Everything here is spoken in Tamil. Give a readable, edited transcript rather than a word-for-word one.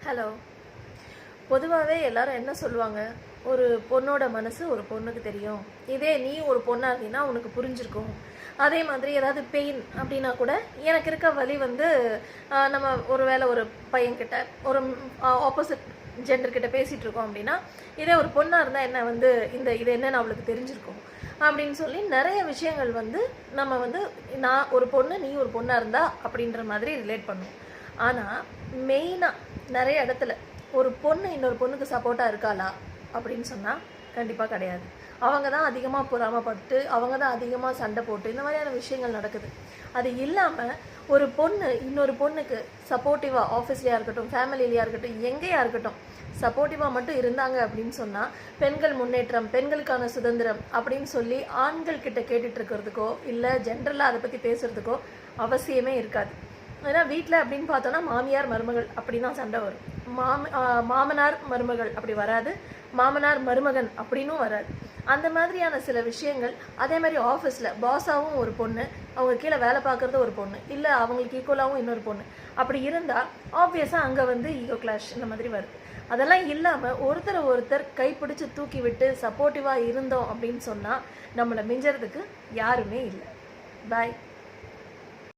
ஹலோ. பொதுவாகவே எல்லாரும் என்ன சொல்லுவாங்க, ஒரு பொண்ணோட மனசு ஒரு பொண்ணுக்கு தெரியும், இதே நீ ஒரு பொண்ணாக இருந்தீங்கன்னா உனக்கு புரிஞ்சிருக்கும். அதே மாதிரி ஏதாவது பெயின் அப்படின்னா கூட எனக்கு இருக்க வலி வந்து நம்ம ஒரு வேளை ஒரு பையன்கிட்ட ஒரு ஆப்போசிட் ஜெண்டர்கிட்ட பேசிகிட்டு இருக்கோம் அப்படின்னா, இதே ஒரு பொண்ணாக இருந்தால் என்ன வந்து இது என்னன்னு அவளுக்கு தெரிஞ்சிருக்கும் அப்படின்னு சொல்லி நிறைய விஷயங்கள் வந்து நம்ம வந்து நான் ஒரு பொண்ணு நீ ஒரு பொண்ணாக இருந்தா அப்படின்ற மாதிரி ரிலேட் பண்ணுவோம். ஆனால் மெயினாக நிறைய இடத்துல ஒரு பொண்ணு இன்னொரு பொண்ணுக்கு சப்போர்ட்டாக இருக்காளா அப்படின்னு சொன்னால் கண்டிப்பாக கிடையாது. அவங்க தான் அதிகமாக பொறாமப்பட்டு, அவங்க தான் அதிகமாக சண்டை போட்டு இந்த மாதிரியான விஷயங்கள் நடக்குது. அது இல்லாமல் ஒரு பொண்ணு இன்னொரு பொண்ணுக்கு சப்போர்ட்டிவாக ஆஃபீஸ்லையாக இருக்கட்டும், ஃபேமிலிலையாக இருக்கட்டும், எங்கேயா இருக்கட்டும் சப்போர்ட்டிவாக மட்டும் இருந்தாங்க அப்படின்னு சொன்னால் பெண்கள் முன்னேற்றம், பெண்களுக்கான சுதந்திரம் அப்படின்னு சொல்லி ஆண்கள் கிட்ட கேட்டுட்டு இருக்கிறதுக்கோ இல்லை ஜென்ரலாக அதை பற்றி பேசுகிறதுக்கோ அவசியமே இருக்காது. ஏன்னா வீட்டில் அப்படின்னு பார்த்தோன்னா மாமியார் மருமகள் அப்படி தான் சண்டை வரும். மாமனார் மருமகள் அப்படி வராது, மாமனார் மருமகன் அப்படின்னும் வராது. அந்த மாதிரியான சில விஷயங்கள். அதே மாதிரி ஆஃபீஸில் பாஸாகவும் ஒரு பொண்ணு, அவங்க கீழே வேலை பார்க்குறது ஒரு பொண்ணு, இல்லை அவங்களுக்கு ஈக்குவலாகவும் இன்னொரு பொண்ணு அப்படி இருந்தால் ஆப்வியஸாக அங்கே வந்து ஈகோ கிளாஷ் இந்த மாதிரி வருது. அதெல்லாம் இல்லாமல் ஒருத்தர் கைப்பிடிச்சு தூக்கி விட்டு சப்போர்ட்டிவாக இருந்தோம் அப்படின்னு சொன்னால் நம்மளை மிஞ்சறதுக்கு யாருமே இல்லை. பாய்.